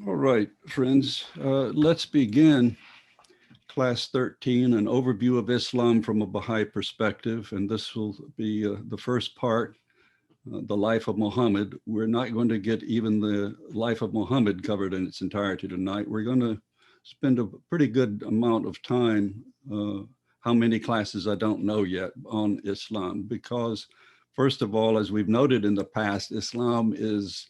All right, friends, let's begin class 13, an overview of Islam from a Baha'i perspective. And this will be the first part, the life of Muhammad. We're not going to get even the life of Muhammad covered in its entirety tonight. We're going to spend a pretty good amount of time, how many classes I don't know yet, on Islam, because first of all, as we've noted in the past, Islam is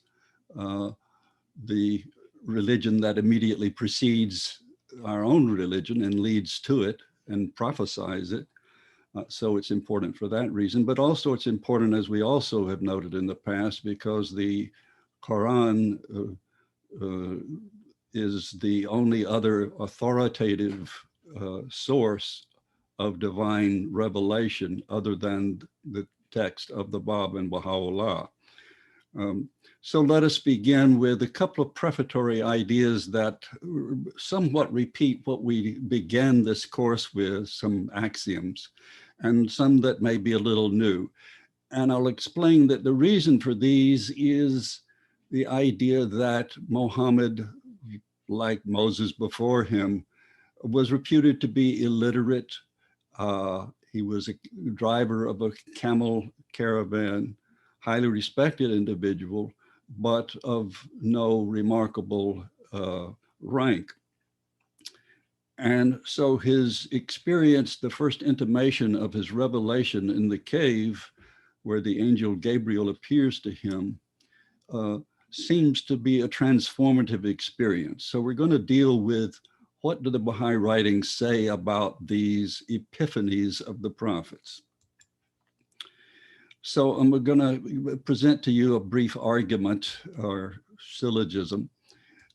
the religion that immediately precedes our own religion and leads to it and prophesies it. So it's important for that reason, but also it's important, as we also have noted in the past, because the Quran is the only other authoritative source of divine revelation other than the text of the Bab and Baha'u'llah. So let us begin with a couple of prefatory ideas that somewhat repeat what we began this course with, some axioms, and some that may be a little new. And I'll explain that the reason for these is the idea that Muhammad, like Moses before him, was reputed to be illiterate. He was a driver of a camel caravan, highly respected individual, but of no remarkable rank. And so his experience, the first intimation of his revelation in the cave where the angel Gabriel appears to him, seems to be a transformative experience. So we're going to deal with what do the Baha'i writings say about these epiphanies of the prophets. So I'm going to present to you a brief argument or syllogism.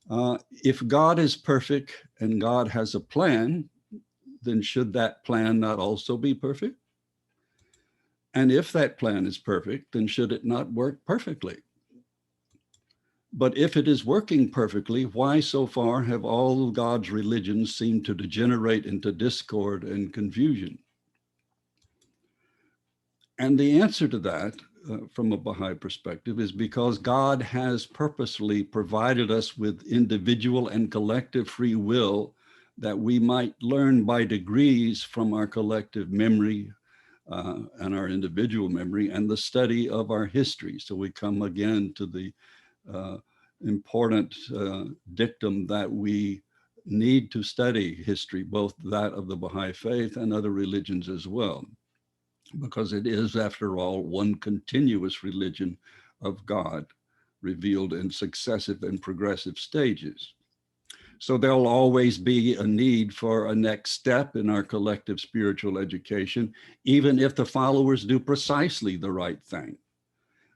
If God is perfect and God has a plan, then should that plan not also be perfect? And if that plan is perfect, then should it not work perfectly? But if it is working perfectly, why so far have all of God's religions seemed to degenerate into discord and confusion? And the answer to that, from a Baha'i perspective, is because God has purposely provided us with individual and collective free will that we might learn by degrees from our collective memory and our individual memory and the study of our history. So we come again to the important dictum that we need to study history, both that of the Baha'i faith and other religions as well, because it is, after all, one continuous religion of God revealed in successive and progressive stages. So there'll always be a need for a next step in our collective spiritual education, even if the followers do precisely the right thing.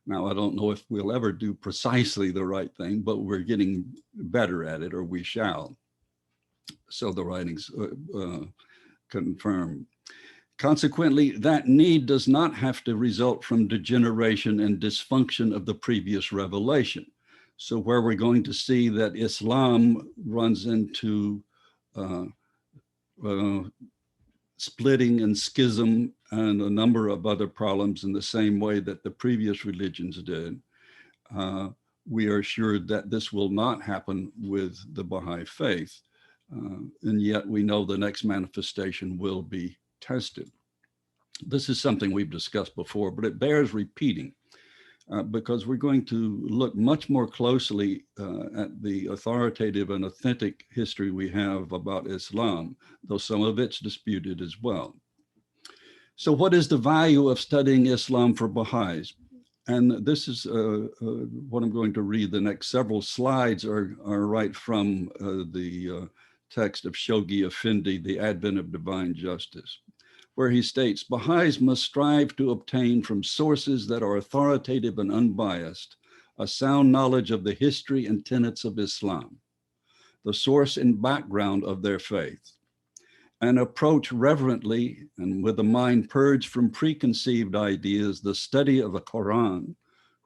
Now, I don't know if we'll ever do precisely the right thing, but we're getting better at it, or we shall. So the writings confirm. Consequently, that need does not have to result from degeneration and dysfunction of the previous revelation. So where we're going to see that Islam runs into splitting and schism and a number of other problems in the same way that the previous religions did, we are assured that this will not happen with the Baha'i faith. And yet we know the next manifestation will be tested. This is something we've discussed before, but it bears repeating because we're going to look much more closely at the authoritative and authentic history we have about Islam, though some of it's disputed as well. So what is the value of studying Islam for Baha'is? And this is what I'm going to read. The next several slides are right from the text of Shoghi Effendi, The Advent of Divine Justice, where he states, Baha'is must strive to obtain from sources that are authoritative and unbiased a sound knowledge of the history and tenets of Islam, the source and background of their faith, and approach reverently and with a mind purged from preconceived ideas the study of the Quran,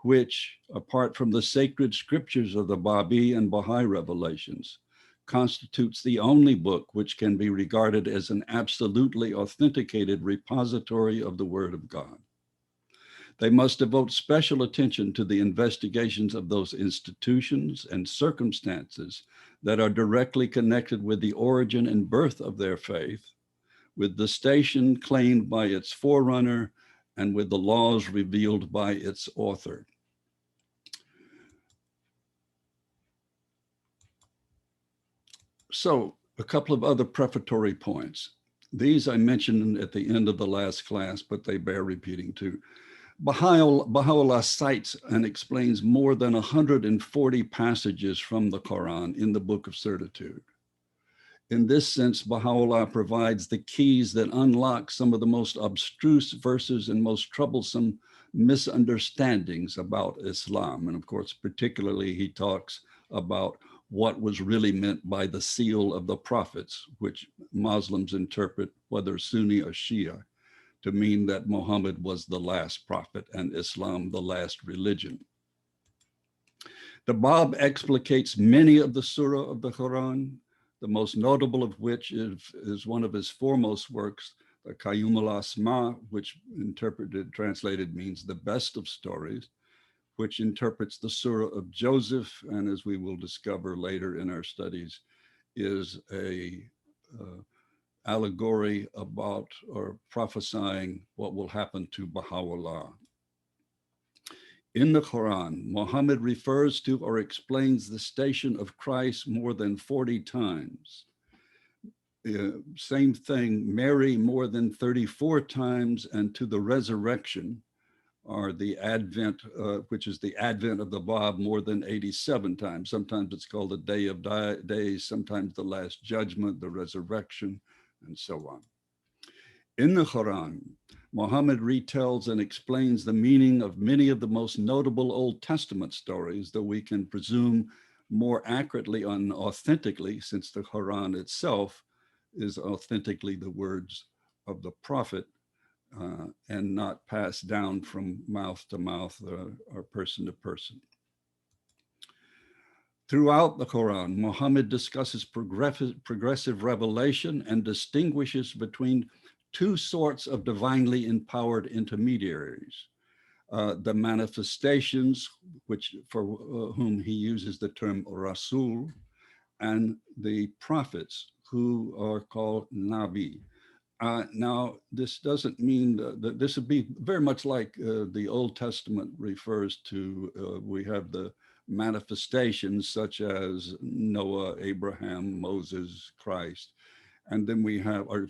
which, apart from the sacred scriptures of the Babi and Baha'i revelations, constitutes the only book which can be regarded as an absolutely authenticated repository of the Word of God. They must devote special attention to the investigations of those institutions and circumstances that are directly connected with the origin and birth of their faith, with the station claimed by its forerunner, and with the laws revealed by its author. So, a couple of other prefatory points. These I mentioned at the end of the last class, but they bear repeating too. Baha'u'llah cites and explains more than 140 passages from the Quran in the Book of Certitude. In this sense, Baha'u'llah provides the keys that unlock some of the most abstruse verses and most troublesome misunderstandings about Islam. And of course, particularly he talks about what was really meant by the seal of the prophets, which Muslims interpret, whether Sunni or Shia, to mean that Muhammad was the last prophet and Islam the last religion. The Bab explicates many of the surah of the Quran, the most notable of which is one of his foremost works, the Qayyum al-Asma, which translated means the best of stories, which interprets the surah of Joseph, and as we will discover later in our studies, is a allegory about or prophesying what will happen to Baha'u'llah. In the Quran, Muhammad refers to or explains the station of Christ more than 40 times. Same thing, Mary more than 34 times, and to the resurrection, or the advent, which is the advent of the Bab, more than 87 times. Sometimes it's called the Day of Days, sometimes the Last Judgment, the resurrection, and so on. In the Quran, Muhammad retells and explains the meaning of many of the most notable Old Testament stories that we can presume more accurately and authentically, since the Quran itself is authentically the words of the prophet and not passed down from mouth to mouth or person to person. Throughout the Quran, Muhammad discusses progressive revelation and distinguishes between two sorts of divinely empowered intermediaries. The manifestations, which for whom he uses the term Rasul, and the prophets, who are called Nabi. Now, this doesn't mean that this would be very much like the Old Testament refers to, we have the manifestations such as Noah, Abraham, Moses, Christ. And then we have, or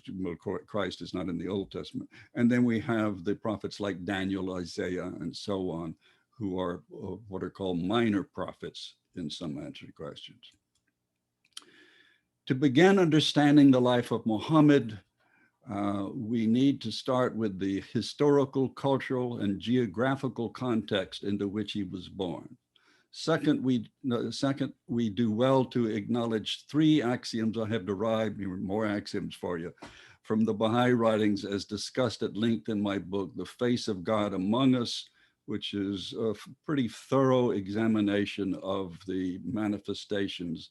Christ is not in the Old Testament. And then we have the prophets like Daniel, Isaiah, and so on, who are what are called minor prophets in some answered questions. To begin understanding the life of Muhammad, we need to start with the historical, cultural, and geographical context into which he was born. Second, we do well to acknowledge three axioms I have derived, more axioms for you, from the Baha'i writings as discussed at length in my book, The Face of God Among Us, which is a pretty thorough examination of the manifestations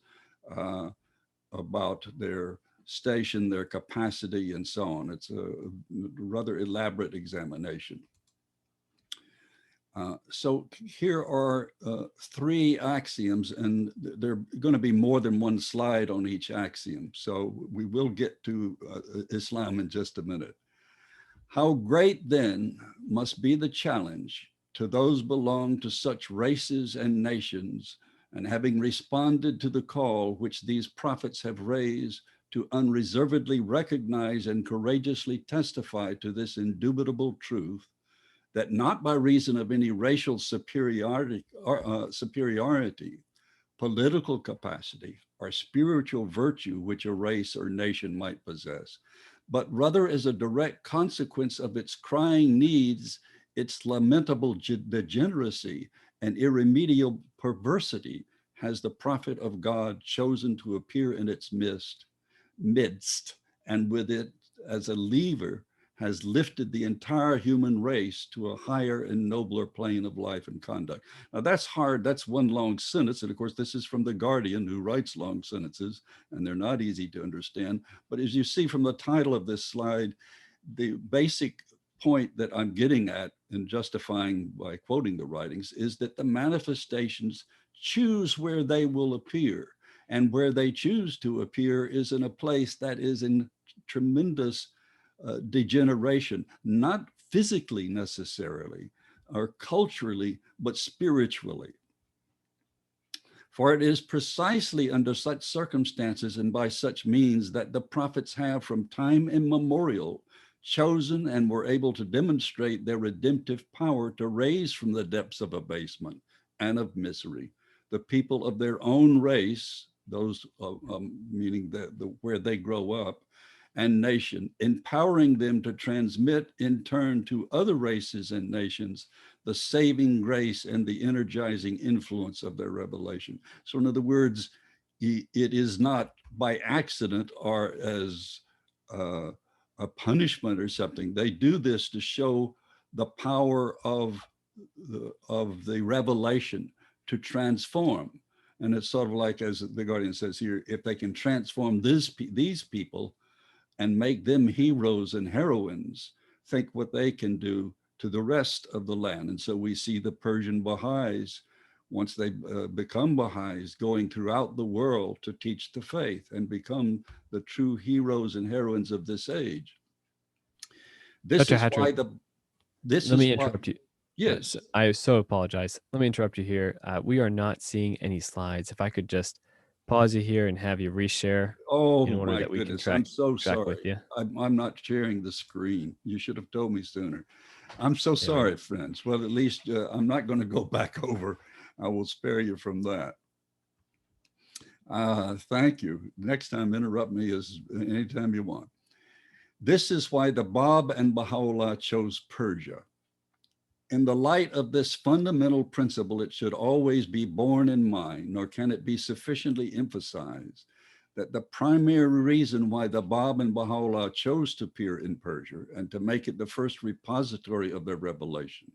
about their station, their capacity, and so on. It's a rather elaborate examination. So here are three axioms, and there are going to be more than one slide on each axiom. So we will get to Islam in just a minute. How great then must be the challenge to those belong to such races and nations, and having responded to the call which these prophets have raised, to unreservedly recognize and courageously testify to this indubitable truth, that not by reason of any racial superiority, political capacity, or spiritual virtue which a race or nation might possess, but rather as a direct consequence of its crying needs, its lamentable degeneracy and irremediable perversity, has the prophet of God chosen to appear in its midst, and with it as a lever has lifted the entire human race to a higher and nobler plane of life and conduct. Now that's hard, that's one long sentence. And of course, this is from The Guardian, who writes long sentences, and they're not easy to understand. But as you see from the title of this slide, the basic point that I'm getting at and justifying by quoting the writings is that the manifestations choose where they will appear. And where they choose to appear is in a place that is in tremendous degeneration, not physically necessarily or culturally, but spiritually. For it is precisely under such circumstances and by such means that the prophets have from time immemorial chosen and were able to demonstrate their redemptive power to raise from the depths of abasement and of misery the people of their own race, those meaning where they grow up, and nation, empowering them to transmit in turn to other races and nations the saving grace and the energizing influence of their revelation. So, in other words, it is not by accident or as a punishment or something. They do this to show the power of the revelation to transform. And it's sort of like, as the Guardian says here, if they can transform these people and make them heroes and heroines, think what they can do to the rest of the land. And so we see the Persian Baha'is, once they become Baha'is, going throughout the world to teach the faith and become the true heroes and heroines of this age. This Dr. is why Hattrick, this let is me what, interrupt you. yes. I so apologize. Let me interrupt you here. We are not seeing any slides. If I could just pause you here and have you reshare Oh in order my that we can goodness, I'm track so track with sorry. you. I'm not sharing the screen. You should have told me sooner. I'm so There we sorry, go. friends. Well, at least I'm not going to go back over. I will spare you from that. Thank you. Next time, interrupt me as anytime you want. This is why the Bab and Baha'u'llah chose Persia. In the light of this fundamental principle, it should always be borne in mind, nor can it be sufficiently emphasized, that the primary reason why the Bab and Baha'u'llah chose to appear in Persia and to make it the first repository of their revelation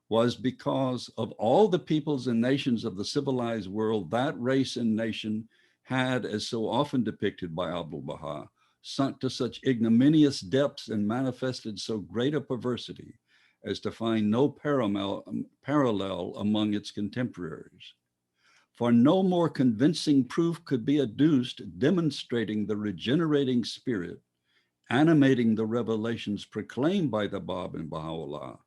was because of all the peoples and nations of the civilized world, that race and nation had, as so often depicted by Abdul Baha, sunk to such ignominious depths and manifested so great a perversity as to find no parallel among its contemporaries. For no more convincing proof could be adduced demonstrating the regenerating spirit animating the revelations proclaimed by the Bab and Baha'u'llah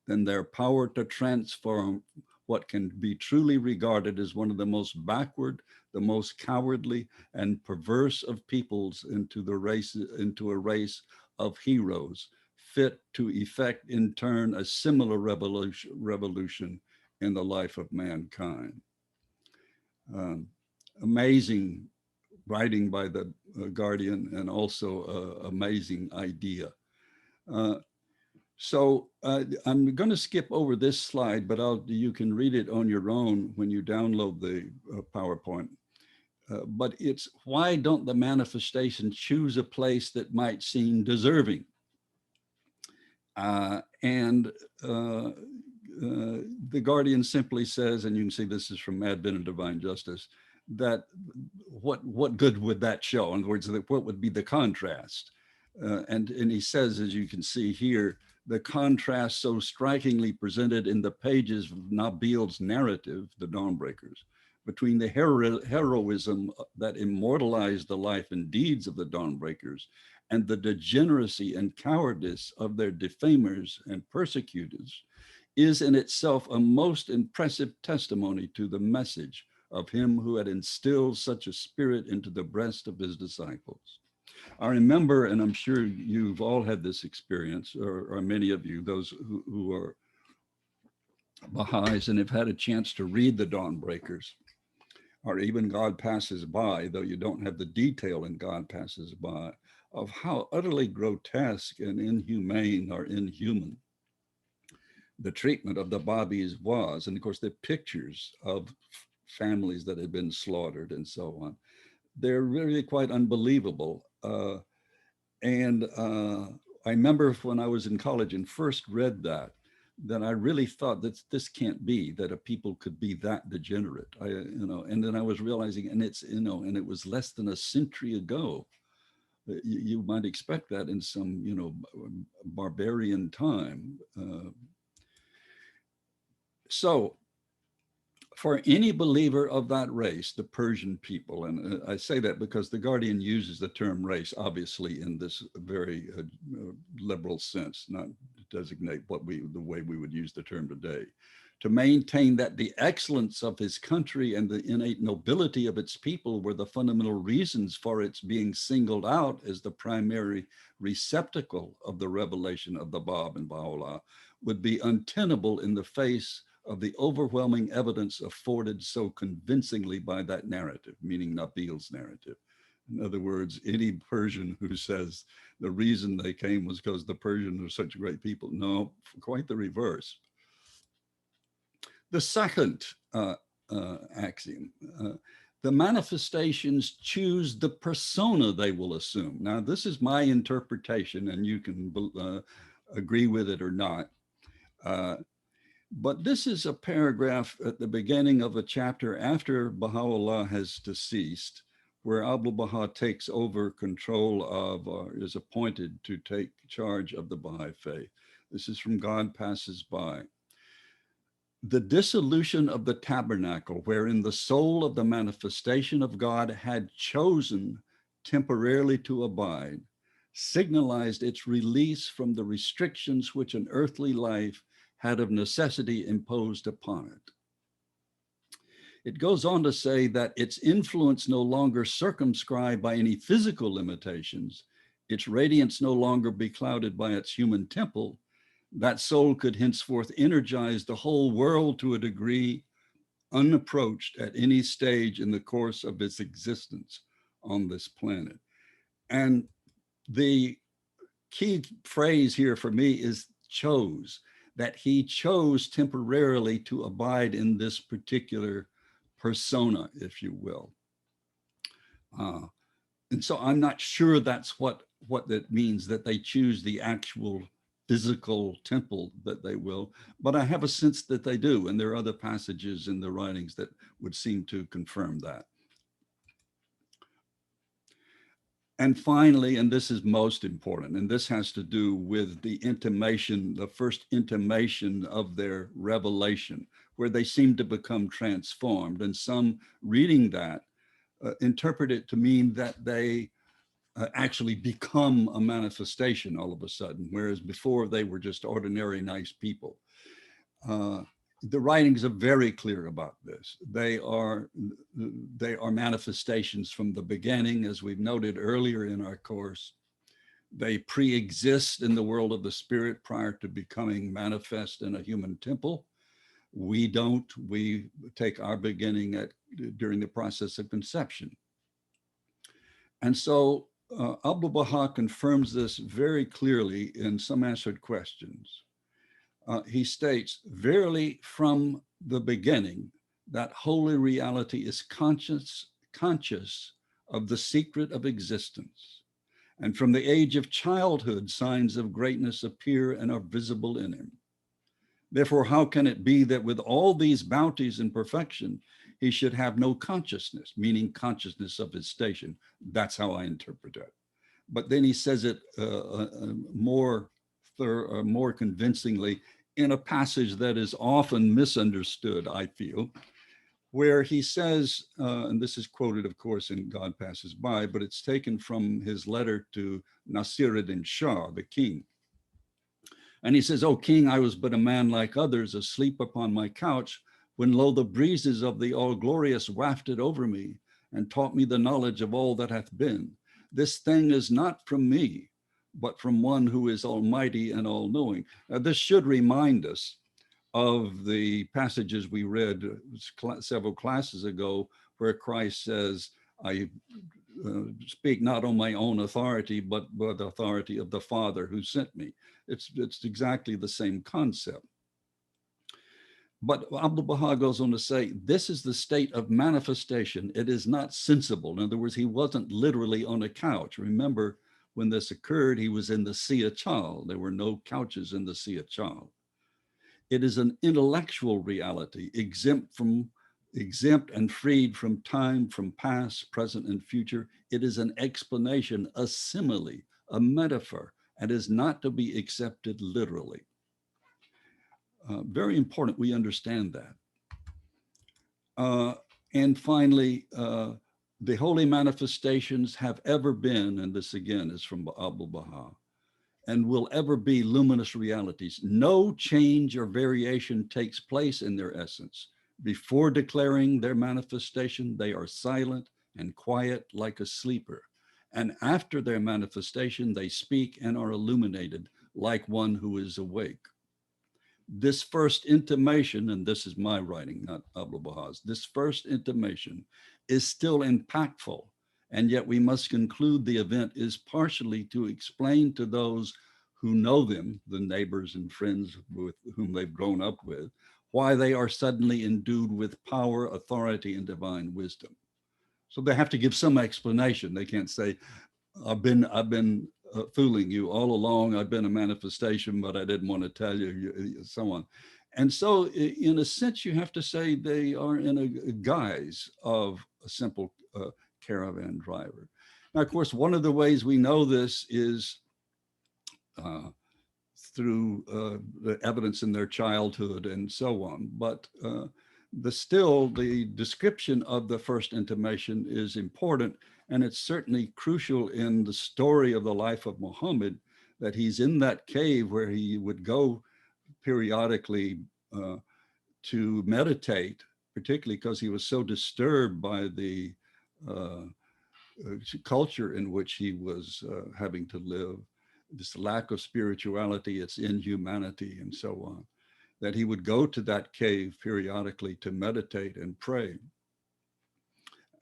than their power to transform what can be truly regarded as one of the most backward, the most cowardly and perverse of peoples into a race of heroes, fit to effect in turn a similar revolution in the life of mankind. Um, Amazing writing by the Guardian and also amazing idea. Uh, so I'm going to skip over this slide, but you can read it on your own when you download the PowerPoint. But it's why don't the manifestations choose a place that might seem deserving? And the Guardian simply says, and you can see this is from Advent and Divine Justice, that what good would that show? In other words, what would be the contrast? And he says, as you can see here, the contrast so strikingly presented in the pages of Nabil's narrative, The Dawnbreakers, between the heroism that immortalized the life and deeds of the Dawnbreakers and the degeneracy and cowardice of their defamers and persecutors is in itself a most impressive testimony to the message of him who had instilled such a spirit into the breast of his disciples. I remember, and I'm sure you've all had this experience, or many of you, those who are Baha'is and have had a chance to read the Dawnbreakers, or even God Passes By, though you don't have the detail in God Passes By, of how utterly grotesque and inhumane or inhuman the treatment of the Babis was. And of course, the pictures of families that had been slaughtered and so on. They're really quite unbelievable. And I remember when I was in college and first read that, then I really thought that this can't be that a people could be that degenerate. And then I was realizing, and it's, and it was less than a century ago You might expect that in some, barbarian time. So for any believer of that race, the Persian people, and I say that because the Guardian uses the term race, obviously, in this very liberal sense, not to designate the way we would use the term today, to maintain that the excellence of his country and the innate nobility of its people were the fundamental reasons for its being singled out as the primary receptacle of the revelation of the Bab and Baha'u'llah would be untenable in the face of the overwhelming evidence afforded so convincingly by that narrative, meaning Nabil's narrative. In other words, any Persian who says the reason they came was because the Persians are such great people, no, quite the reverse. The second axiom, the manifestations choose the persona they will assume. Now, this is my interpretation, and you can agree with it or not. But this is a paragraph at the beginning of a chapter after Baha'u'llah has deceased, where Abdu'l-Baha takes over control of, or is appointed to take charge of the Baha'i faith. This is from God Passes By. The dissolution of the tabernacle, wherein the soul of the manifestation of God had chosen temporarily to abide, signalized its release from the restrictions which an earthly life had of necessity imposed upon it. It goes on to say that its influence no longer circumscribed by any physical limitations, its radiance no longer beclouded by its human temple, that soul could henceforth energize the whole world to a degree unapproached at any stage in the course of its existence on this planet. And the key phrase here for me is chose, that he chose temporarily to abide in this particular persona, if you will. And so I'm not sure that's what that means, that they choose the actual physical temple that they will, but I have a sense that they do. And there are other passages in the writings that would seem to confirm that. And finally, and this is most important, and this has to do with the intimation, the first intimation of their revelation, where they seem to become transformed. And some reading that interpret it to mean that they actually become a manifestation all of a sudden, whereas before they were just ordinary nice people. The writings are very clear about this. They are manifestations from the beginning, as we've noted earlier in our course. They pre-exist in the world of the spirit prior to becoming manifest in a human temple. We don't. We take our beginning during the process of conception. And so Abdu'l-Baha confirms this very clearly in Some Answered Questions. He states, verily from the beginning, that holy reality is conscious of the secret of existence. And from the age of childhood, signs of greatness appear and are visible in him. Therefore, how can it be that with all these bounties and perfection, he should have no consciousness, meaning consciousness of his station? That's how I interpret it. But then he says it more convincingly in a passage that is often misunderstood, I feel, where he says, and this is quoted, of course, in God Passes By, but it's taken from his letter to Nasir-ed-Din Shah, the king. And he says, "O king, I was but a man like others, asleep upon my couch, when lo, the breezes of the all-glorious wafted over me, and taught me the knowledge of all that hath been. This thing is not from me, but from one who is almighty and all-knowing." Now, this should remind us of the passages we read several classes ago, where Christ says, I speak not on my own authority, but by the authority of the Father who sent me. It's exactly the same concept. But Abdu'l-Baha goes on to say, this is the state of manifestation. It is not sensible. In other words, he wasn't literally on a couch. Remember, when this occurred, he was in the Sia Chal. There were no couches in the Sia Chal. It is an intellectual reality, exempt from exempt and freed from time, from past, present, and future. It is an explanation, a simile, a metaphor, and is not to be accepted literally. Very important we understand that. Uh, and finally, the holy manifestations have ever been, and this again is from Abul Baha, and will ever be luminous realities. No change or variation takes place in their essence. Before declaring their manifestation, they are silent and quiet like a sleeper. And after their manifestation, they speak and are illuminated like one who is awake. This first intimation, and this is my writing, not Abdul Baha's, this first intimation is still impactful, and yet we must conclude the event is partially to explain to those who know them, the neighbors and friends with whom they've grown up with, why they are suddenly endued with power, authority, and divine wisdom. So they have to give some explanation. They can't say, I've been fooling you all along. I've been a manifestation, but I didn't want to tell you, so on. And so, in a sense, you have to say they are in a guise of a simple caravan driver. Now, of course, one of the ways we know this is uh, through the evidence in their childhood and so on. But the description of the first intimation is important, and it's certainly crucial in the story of the life of Muhammad, that he's in that cave where he would go periodically to meditate, particularly because he was so disturbed by the uh, culture in which he was having to live, this lack of spirituality, its inhumanity, and so on, that he would go to that cave periodically to meditate and pray.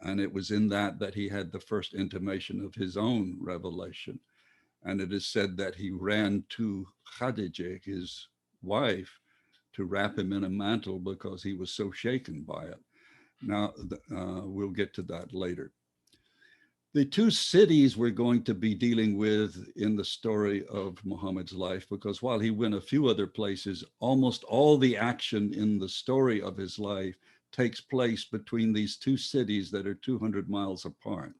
And it was in that he had the first intimation of his own revelation. And it is said that he ran to Khadijah, his wife, to wrap him in a mantle because he was so shaken by it. Now, we'll get to that later. The two cities we're going to be dealing with in the story of Muhammad's life, because while he went a few other places, almost all the action in the story of his life takes place between these two cities that are 200 miles apart.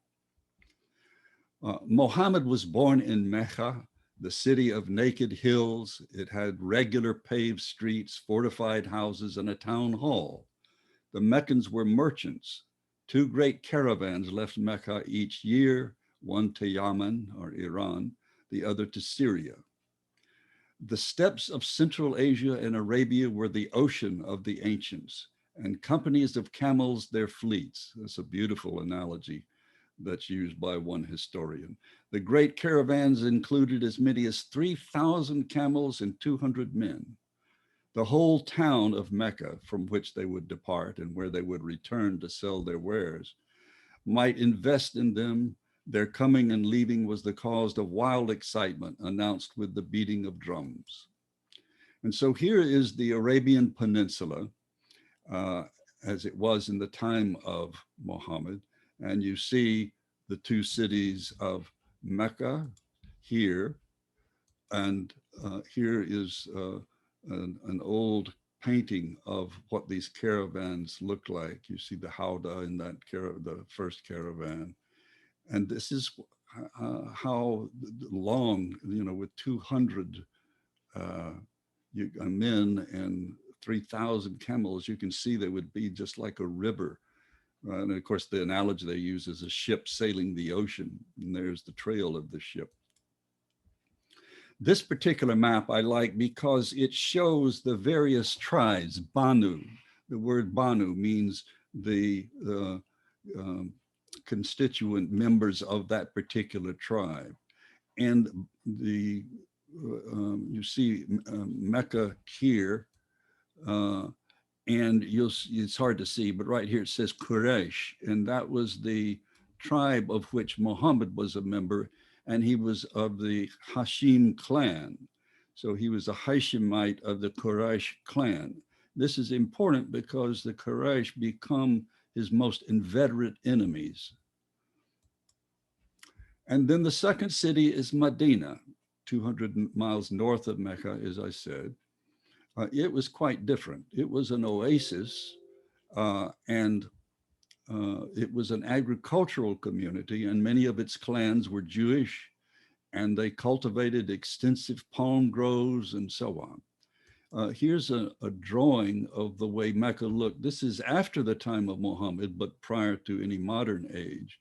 Muhammad was born in Mecca, the city of naked hills. It had regular paved streets, fortified houses, and a town hall. The Meccans were merchants. Two great caravans left Mecca each year, one to Yemen or Iran, the other to Syria. The steppes of Central Asia and Arabia were the ocean of the ancients, and companies of camels their fleets. That's a beautiful analogy that's used by one historian. The great caravans included as many as 3,000 camels and 200 men. The whole town of Mecca, from which they would depart and where they would return to sell their wares, might invest in them. Their coming and leaving was the cause of wild excitement announced with the beating of drums. And so here is the Arabian Peninsula, uh, as it was in the time of Muhammad. And you see the two cities of Mecca here, and here is an old painting of what these caravans look like. You see the howdah in that the first caravan, and this is how long, with 200 men and 3,000 camels, you can see they would be just like a river. And of course, the analogy they use is a ship sailing the ocean, and there's the trail of the ship. This particular map I like because it shows the various tribes. Banu, the word Banu means the constituent members of that particular tribe. And you see Mecca here, and it's hard to see, but right here it says Quraysh, and that was the tribe of which Muhammad was a member, and he was of the Hashim clan. So he was a Hashemite of the Quraysh clan. This is important because the Quraysh become his most inveterate enemies. And then the second city is Medina, 200 miles north of Mecca, as I said. It was quite different. It was an oasis And it was an agricultural community, and many of its clans were Jewish, and they cultivated extensive palm groves and so on. Here's a drawing of the way Mecca looked. This is after the time of Muhammad, but prior to any modern age.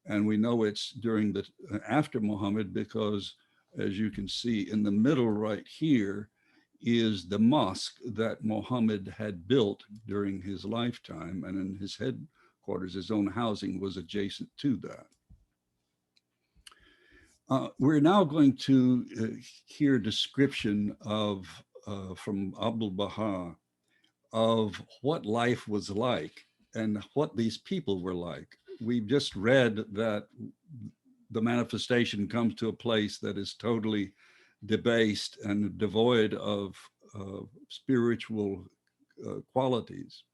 And we know it's during the after Muhammad because, as you can see in the middle right here, is the mosque that Muhammad had built during his lifetime, and in his headquarters, his own housing was adjacent to that. We're now going to hear description of from Abdul Baha of what life was like and what these people were like. We've just read that the manifestation comes to a place that is totally debased and devoid of spiritual qualities.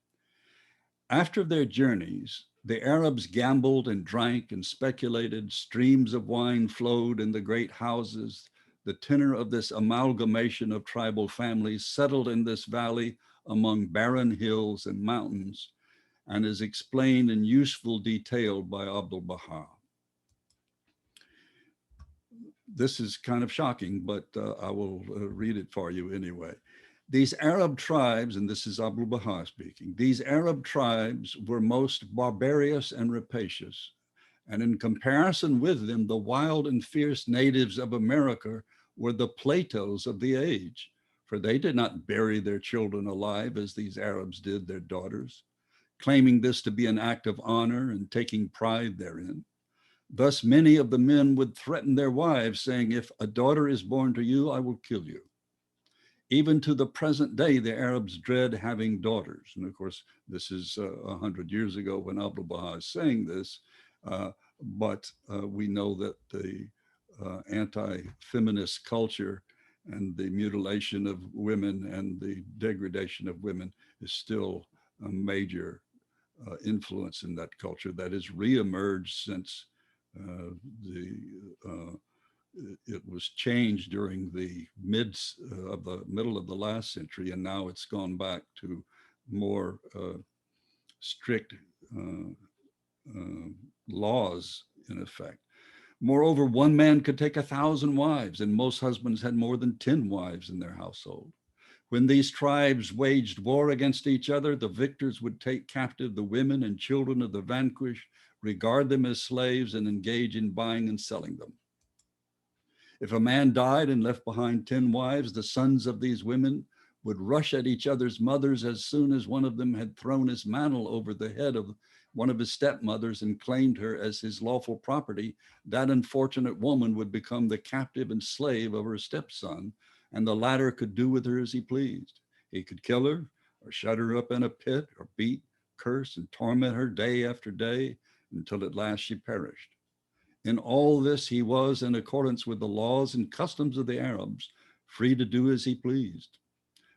After their journeys, the Arabs gambled and drank and speculated. Streams of wine flowed in the great houses. The tenor of this amalgamation of tribal families settled in this valley among barren hills and mountains, and is explained in useful detail by Abdul Baha. This is kind of shocking, but I will read it for you anyway. These Arab tribes, and this is Abdul Baha speaking, these Arab tribes were most barbarous and rapacious. And in comparison with them, the wild and fierce natives of America were the Platos of the age, for they did not bury their children alive as these Arabs did their daughters, claiming this to be an act of honor and taking pride therein. Thus, many of the men would threaten their wives, saying, "If a daughter is born to you, I will kill you." Even to the present day, the Arabs dread having daughters. And of course, this is 100 years ago when Abdul Baha is saying this, but we know that the anti-feminist culture and the mutilation of women and the degradation of women is still a major influence in that culture that has reemerged since it was changed during the middle of the last century, and now it's gone back to more strict laws in effect. Moreover, one man could take 1,000 wives, and most husbands had more than 10 wives in their household. When these tribes waged war against each other, the victors would take captive the women and children of the vanquished, regard them as slaves, and engage in buying and selling them. If a man died and left behind 10 wives, the sons of these women would rush at each other's mothers as soon as one of them had thrown his mantle over the head of one of his stepmothers and claimed her as his lawful property. That unfortunate woman would become the captive and slave of her stepson, and the latter could do with her as he pleased. He could kill her or shut her up in a pit or beat, curse, and torment her day after day until at last she perished. In all this, he was, in accordance with the laws and customs of the Arabs, free to do as he pleased.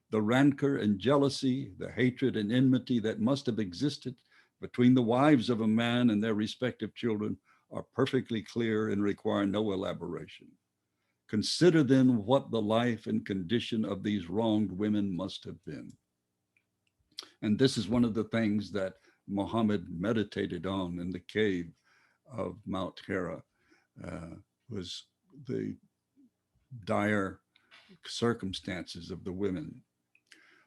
The rancor and jealousy, the hatred and enmity that must have existed between the wives of a man and their respective children are perfectly clear and require no elaboration. Consider then what the life and condition of these wronged women must have been. And this is one of the things that Muhammad meditated on in the cave of Mount Hira, was the dire circumstances of the women.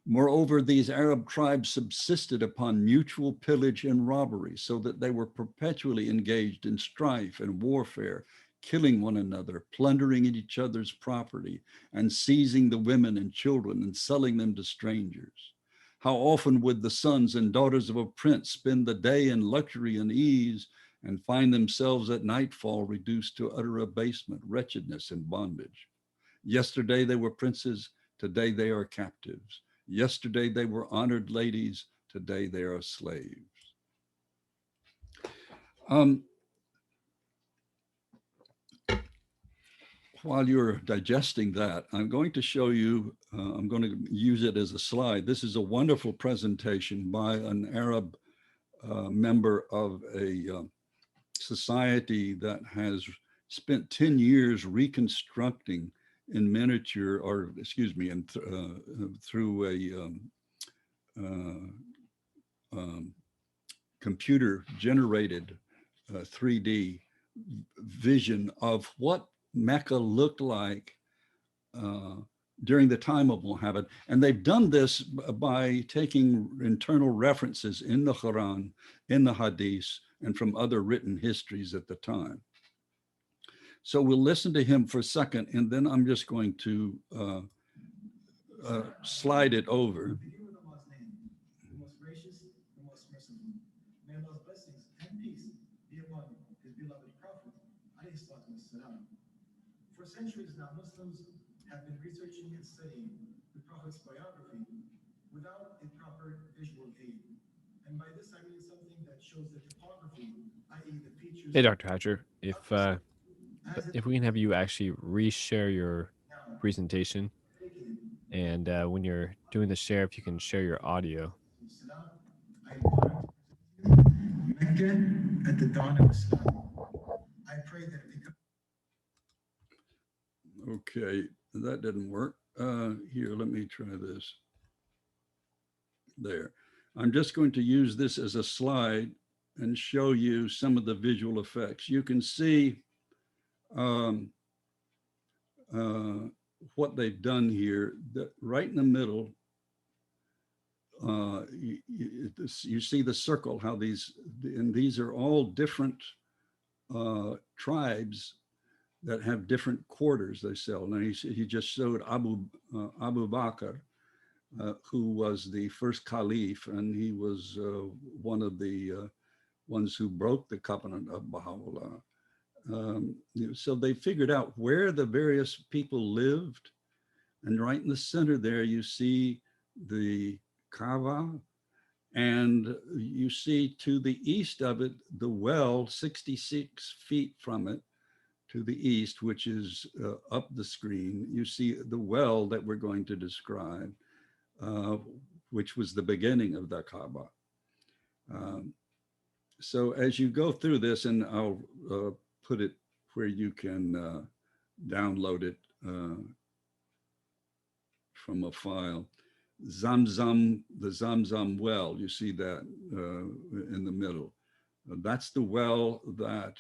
Moreover, these Arab tribes subsisted upon mutual pillage and robbery, so that they were perpetually engaged in strife and warfare, killing one another, plundering each other's property, and seizing the women and children and selling them to strangers. How often would the sons and daughters of a prince spend the day in luxury and ease and find themselves at nightfall reduced to utter abasement, wretchedness, and bondage. Yesterday they were princes, today they are captives. Yesterday they were honored ladies, today they are slaves. While you're digesting that, I'm going to show you, I'm going to use it as a slide. This is a wonderful presentation by an Arab member of a society that has spent 10 years reconstructing in miniature, or excuse me, through a um, computer generated 3D vision of what Mecca looked like uh, during the time of Muhammad. And they've done this by taking internal references in the Quran, in the Hadith, and from other written histories at the time. So we'll listen to him for a second, and then I'm just going to slide it over. Hey, Dr. Hatcher, if we can have you actually reshare your presentation, and when you're doing the share, if you can share your audio. Mecca at the dawn of Islam. I pray that it becomes. Okay, that didn't work. Here, let me try this. There. I'm just going to use this as a slide and show you some of the visual effects. You can see um, uh, what they've done here. Right in the middle, you see the circle, how these are all different tribes that have different quarters they sell. Now he just showed Abu Bakr, who was the first caliph, and he was one of the ones who broke the covenant of Baha'u'llah. So they figured out where the various people lived, and right in the center there you see the Kaaba, and you see to the east of it the well 66 feet from it to the east, which is up the screen. You see the well that we're going to describe, uh, which was the beginning of the Kaaba. Um, so as you go through this, and I'll put it where you can download it from a file. Zamzam, the Zamzam well, you see that in the middle. That's the well that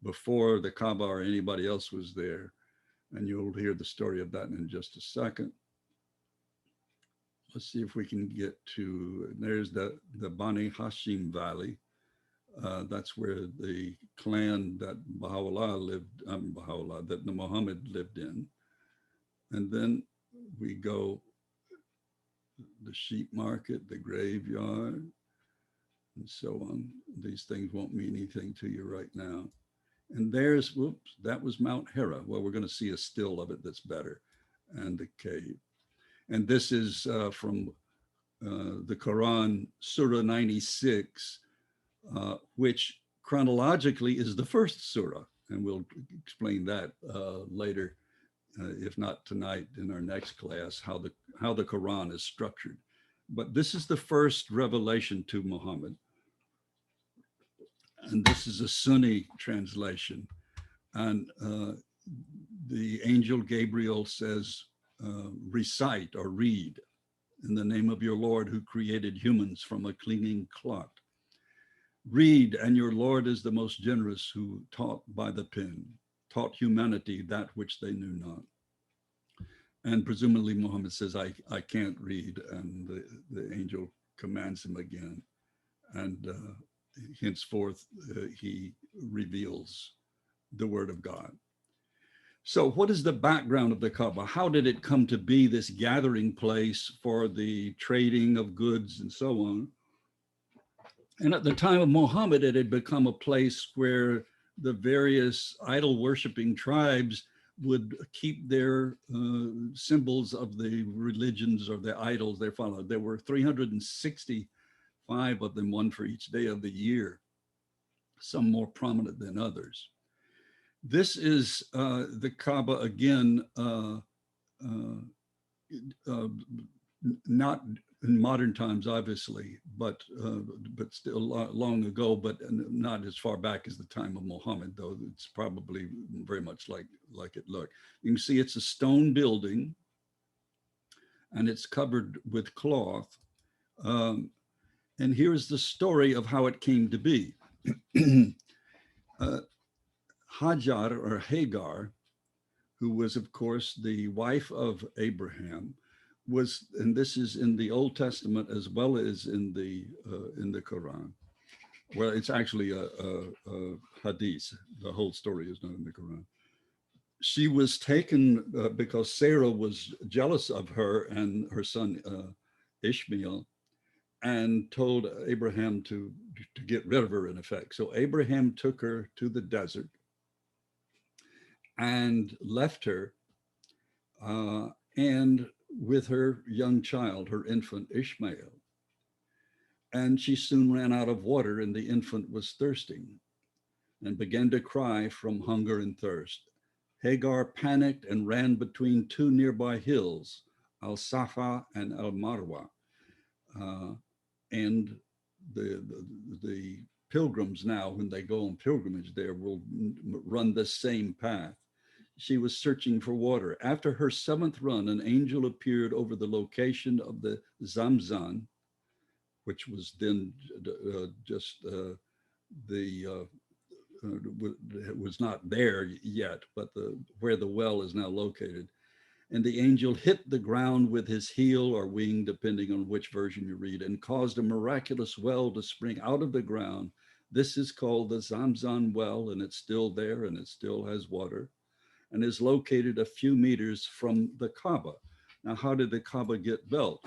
before the Kaaba or anybody else was there. And you'll hear the story of that in just a second. Let's see if we can get to, there's the Bani Hashim Valley. That's where the clan that Baha'u'llah lived, Baha'u'llah, that the Muhammad lived in. And then we go the sheep market, the graveyard, and so on. These things won't mean anything to you right now. And there's, whoops, that was Mount Hera. Well, we're going to see a still of it that's better, and the cave. And this is from the Quran, Surah 96, which chronologically is the first surah. And we'll explain that later, if not tonight in our next class, how the Quran is structured. But this is the first revelation to Muhammad. And this is a Sunni translation. And the angel Gabriel says, recite or read in the name of your Lord who created humans from a clinging clot. Read, and your Lord is the most generous who taught by the pen, taught humanity that which they knew not. And presumably Muhammad says, I can't read. And the angel commands him again. And henceforth, he reveals the word of God. So what is the background of the Kaaba? How did it come to be this gathering place for the trading of goods and so on? And at the time of Muhammad, it had become a place where the various idol worshiping tribes would keep their symbols of the religions or the idols they followed. There were 365 of them, one for each day of the year, some more prominent than others. This is the Kaaba again, not in modern times, obviously, but still long ago, but not as far back as the time of Muhammad, though it's probably very much like it looked. You can see it's a stone building, and it's covered with cloth. And here's the story of how it came to be. uh, Hajar or Hagar, who was, of course, the wife of Abraham, was, and this is in the Old Testament as well as in the Quran. Well, it's actually a hadith. The whole story is not in the Quran. She was taken because Sarah was jealous of her and her son Ishmael, and told Abraham to get rid of her, in effect. So Abraham took her to the desert and left her, uh, and with her young child, her infant Ishmael. And she soon ran out of water, and the infant was thirsting and began to cry from hunger and thirst. Hagar panicked and ran between two nearby hills, Al Safa and Al Marwa. Uh, and the pilgrims now, when they go on pilgrimage there, will run the same path. She was searching for water. After her seventh run, an angel appeared over the location of the Zamzam, which was then just the it was not there yet, but where the well is now located. And the angel hit the ground with his heel or wing, depending on which version you read, and caused a miraculous well to spring out of the ground. This is called the Zamzam well, and it's still there, and it still has water, and is located a few meters from the Kaaba. Now, how did the Kaaba get built?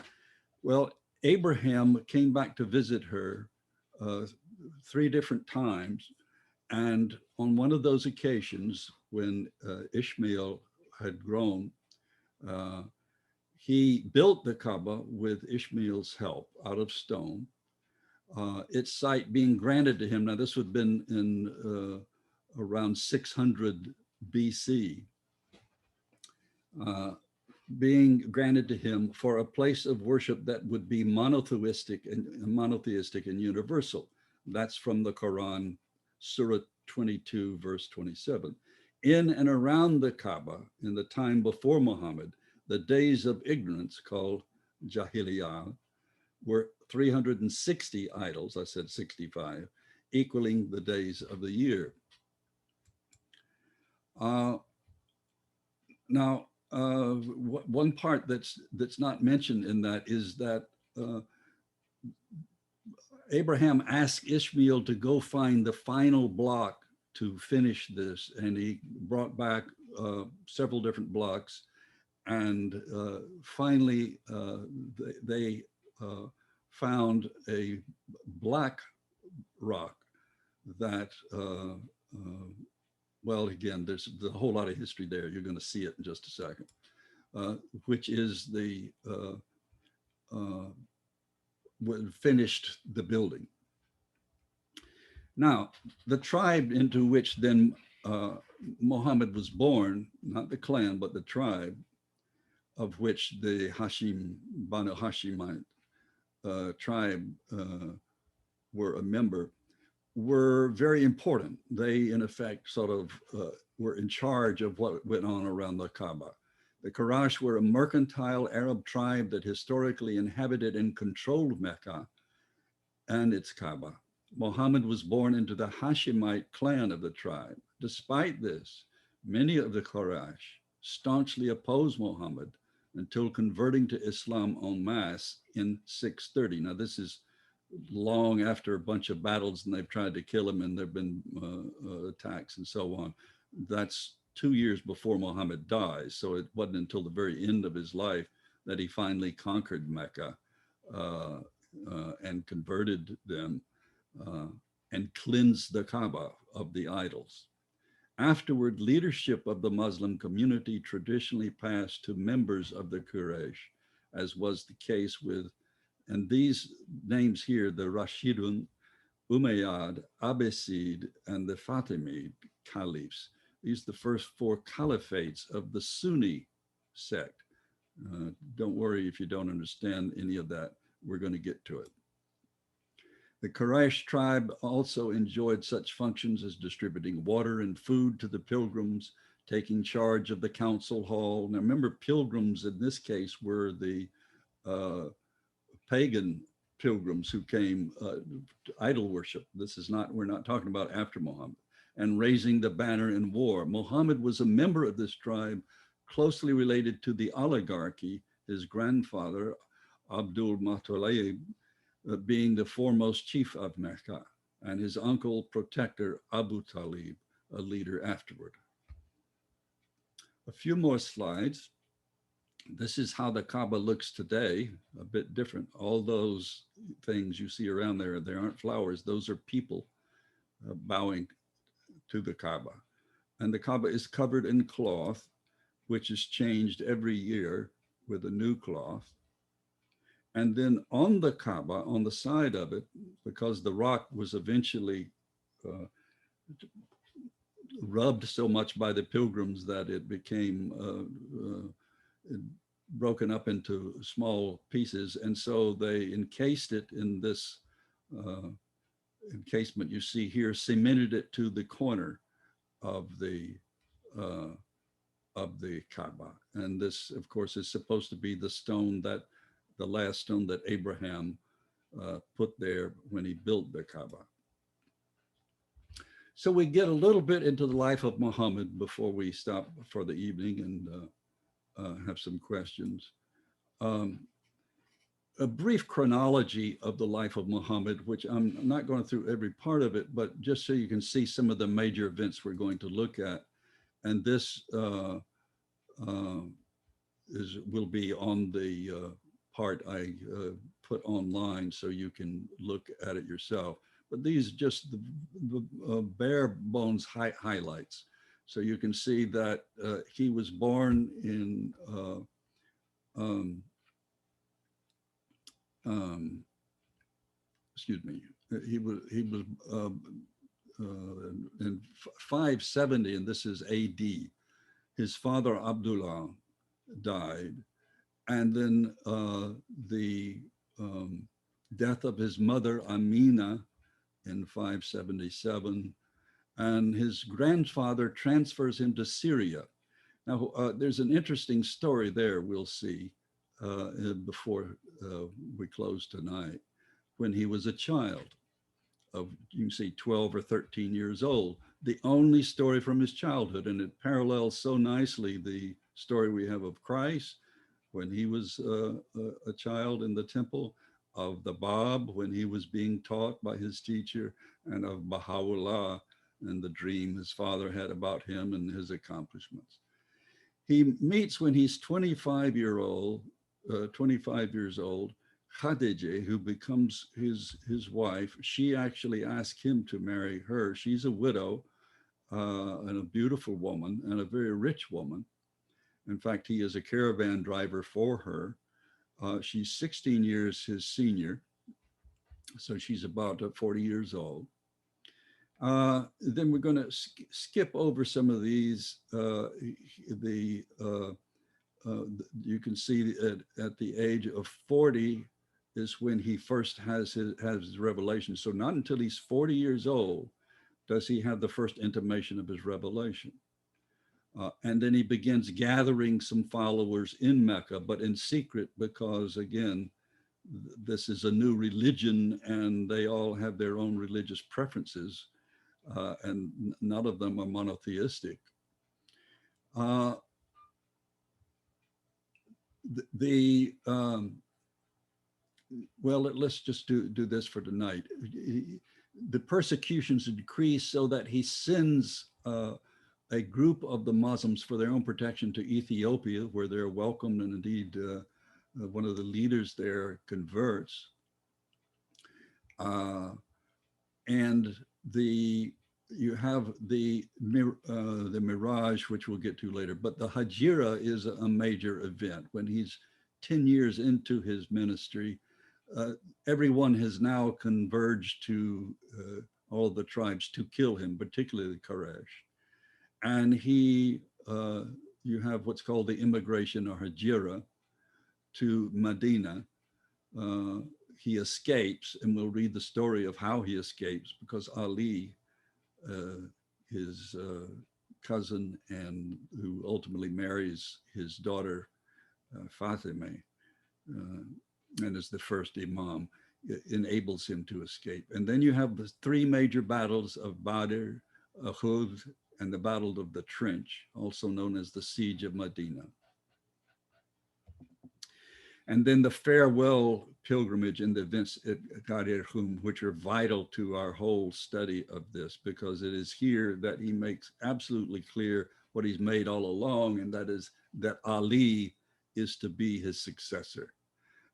Well, Abraham came back to visit her uh, three different times. And on one of those occasions, when Ishmael had grown, uh, he built the Kaaba with Ishmael's help out of stone, its site being granted to him. Now, this would have been in around 600 BC, uh, being granted to him for a place of worship that would be monotheistic and universal. That's from the Quran, Surah 22, verse 27. In and around the Kaaba, in the time before Muhammad, the days of ignorance, called Jahiliyah, were 360 idols. I said 65, equaling the days of the year. Uh, Now, one part that's not mentioned in that is that uh, Abraham asked Ishmael to go find the final block to finish this, and he brought back several different blocks, and finally they found a black rock that well, again, there's a whole lot of history there. You're going to see it in just a second, uh, which is the uh, finished the building. Now, the tribe into which then Muhammad was born, not the clan, but the tribe of which the Hashim, Banu Hashimite tribe were a member, were very important. They, in effect, sort of were in charge of what went on around the Kaaba. The Quraysh were a mercantile Arab tribe that historically inhabited and controlled Mecca and its Kaaba. Muhammad was born into the Hashemite clan of the tribe. Despite this, many of the Quraysh staunchly opposed Muhammad until converting to Islam en masse in 630. Now, this is long after a bunch of battles, and they've tried to kill him, and there have been attacks and so on. That's 2 years before Muhammad dies. So it wasn't until the very end of his life that he finally conquered Mecca uh, and converted them uh, and cleansed the Kaaba of the idols. Afterward, leadership of the Muslim community traditionally passed to members of the Quraysh, as was the case with, and these names here, the Rashidun, Umayyad, Abbasid, and the Fatimid caliphs. These are the first four caliphates of the Sunni sect. Don't worry if you don't understand any of that. We're going to get to it. The Quraysh tribe also enjoyed such functions as distributing water and food to the pilgrims, taking charge of the council hall. Now, remember, pilgrims in this case were the uh, pagan pilgrims who came to idol worship. This is not, we're not talking about after Muhammad, and raising the banner in war. Muhammad was a member of this tribe, closely related to the oligarchy, his grandfather, Abdul Muttalib, being the foremost chief of Mecca, and his uncle protector, Abu Talib, a leader afterward. A few more slides. This is how the Kaaba looks today, a bit different. All those things you see around there, they aren't flowers, those are people bowing to the Kaaba. And the Kaaba is covered in cloth, which is changed every year with a new cloth. And then on the Kaaba, on the side of it, because the rock was eventually uh, rubbed so much by the pilgrims that it became broken up into small pieces. And so they encased it in this encasement you see here, cemented it to the corner of the uh, Kaaba. And this, of course, is supposed to be the stone that the last stone that Abraham put there when he built the Kaaba. So we get a little bit into the life of Muhammad before we stop for the evening and have some questions. Um, a brief chronology of the life of Muhammad, which I'm not going through every part of it, but just so you can see some of the major events we're going to look at. And this uh, will be on the part I put online so you can look at it yourself. But these are just the bare bones highlights. So you can see that he was born in um, um, excuse me, he was in 570, and this is AD. His father Abdullah died, and then the um, death of his mother Amina in 577, and his grandfather transfers him to Syria. Now, there's an interesting story there we'll see before we close tonight. When he was a child of, you can see, 12 or 13 years old, the only story from his childhood, and it parallels so nicely the story we have of Christ when he was a child in the temple, of the Bab when he was being taught by his teacher, and of Baha'u'llah and the dream his father had about him and his accomplishments. He meets when he's 25 years old, Khadija, who becomes his wife. She actually asked him to marry her. She's a widow and a beautiful woman and a very rich woman. In fact, he is a caravan driver for her. She's 16 years his senior, so she's about 40 years old. Then we're going to skip over some of these. You can see at the age of 40 is when he first has his revelation. So not until he's 40 years old does he have the first intimation of his revelation. And then he begins gathering some followers in Mecca, but in secret, because again, this is a new religion and they all have their own religious preferences, and none of them are monotheistic. Well, let's just do this for tonight. The persecutions decrease so that he sends a group of the Muslims for their own protection to Ethiopia, where they're welcomed, and indeed one of the leaders there converts. And you have the Mirage, which we'll get to later, but the Hajira is a major event. When he's 10 years into his ministry, everyone has now converged to all the tribes to kill him, particularly the Quraysh. And you have what's called the immigration or Hajira to Medina. He escapes, and we'll read the story of how he escapes, because Ali, his cousin, and who ultimately marries his daughter Fatima, and is the first imam. enables him to escape. And then you have the three major battles of Badr, Uhud, and the Battle of the Trench, also known as the Siege of Medina. And then the farewell pilgrimage and the events at Ghadir Hum, which are vital to our whole study of this, because it is here that he makes absolutely clear what he's made all along, and that is that Ali is to be his successor.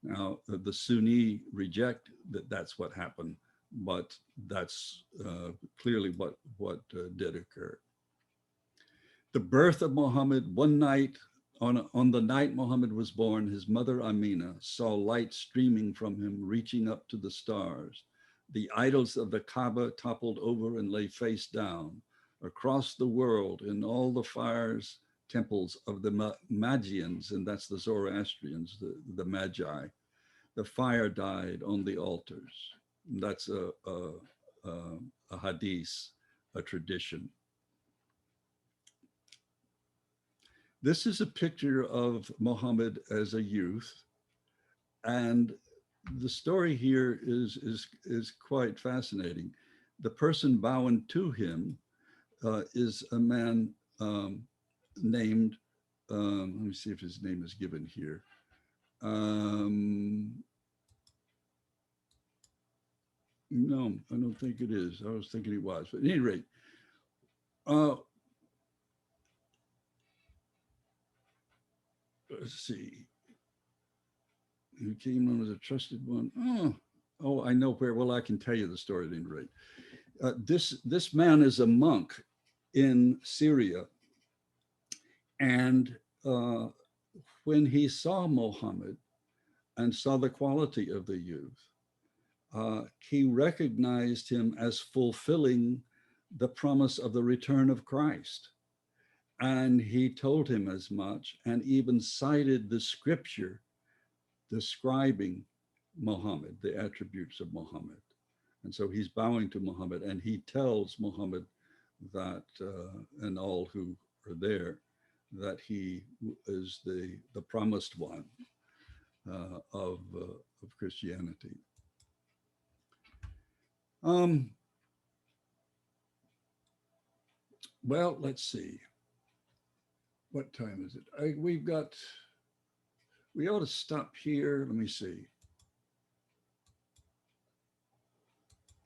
Now, the Sunni reject that that's what happened, but that's clearly what did occur. The birth of Muhammad, one night, on the night Muhammad was born, his mother Amina saw light streaming from him, reaching up to the stars. The idols of the Kaaba toppled over and lay face down. Across the world, in all the fires, temples of the Magians, and that's the Zoroastrians, the Magi, the fire died on the altars. That's a hadith, a tradition. This is a picture of Muhammad as a youth, and the story here is quite fascinating. The person bowing to him is a man named, let me see if his name is given here. No, I don't think it is. I was thinking it was, but at any rate, let's see. He came on as a trusted one. Oh, I know where. Well, I can tell you the story at any rate. This man is a monk in Syria, and when he saw Muhammad and saw the quality of the youth, he recognized him as fulfilling the promise of the return of Christ. And he told him as much, and even cited the scripture describing Muhammad, the attributes of Muhammad. And so he's bowing to Muhammad, and he tells Muhammad that, and all who are there, that he is the promised one of Christianity. Well, let's see. What time is it? We ought to stop here. Let me see.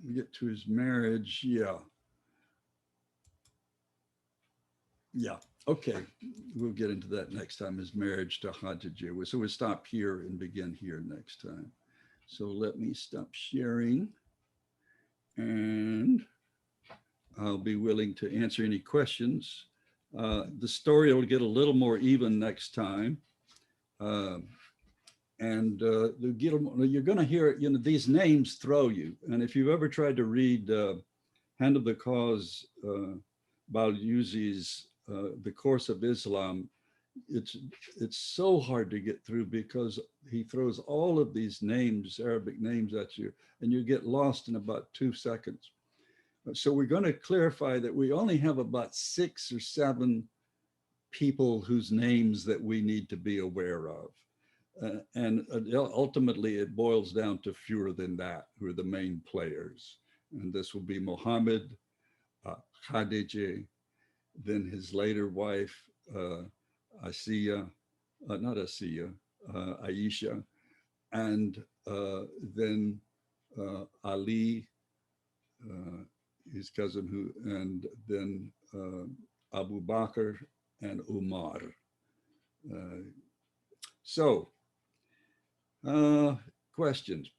We get to his marriage. Yeah. Okay. We'll get into that next time, his marriage to Khadija. So we'll stop here and begin here next time. So let me stop sharing, and I'll be willing to answer any questions. The story will get a little more even next time. And you're going to hear, these names throw you. And if you've ever tried to read Hand of the Cause, Balyuzi's The Course of Islam, it's so hard to get through because he throws all of these names, Arabic names at you, and you get lost in about 2 seconds. So we're going to clarify that we only have about 6 or 7 people whose names that we need to be aware of. And ultimately it boils down to fewer than that, who are the main players. And this will be Muhammad, Khadija, then his later wife, Asiya, not Asiya, Aisha, and then Ali, his cousin, and then Abu Bakr and Umar. So, questions?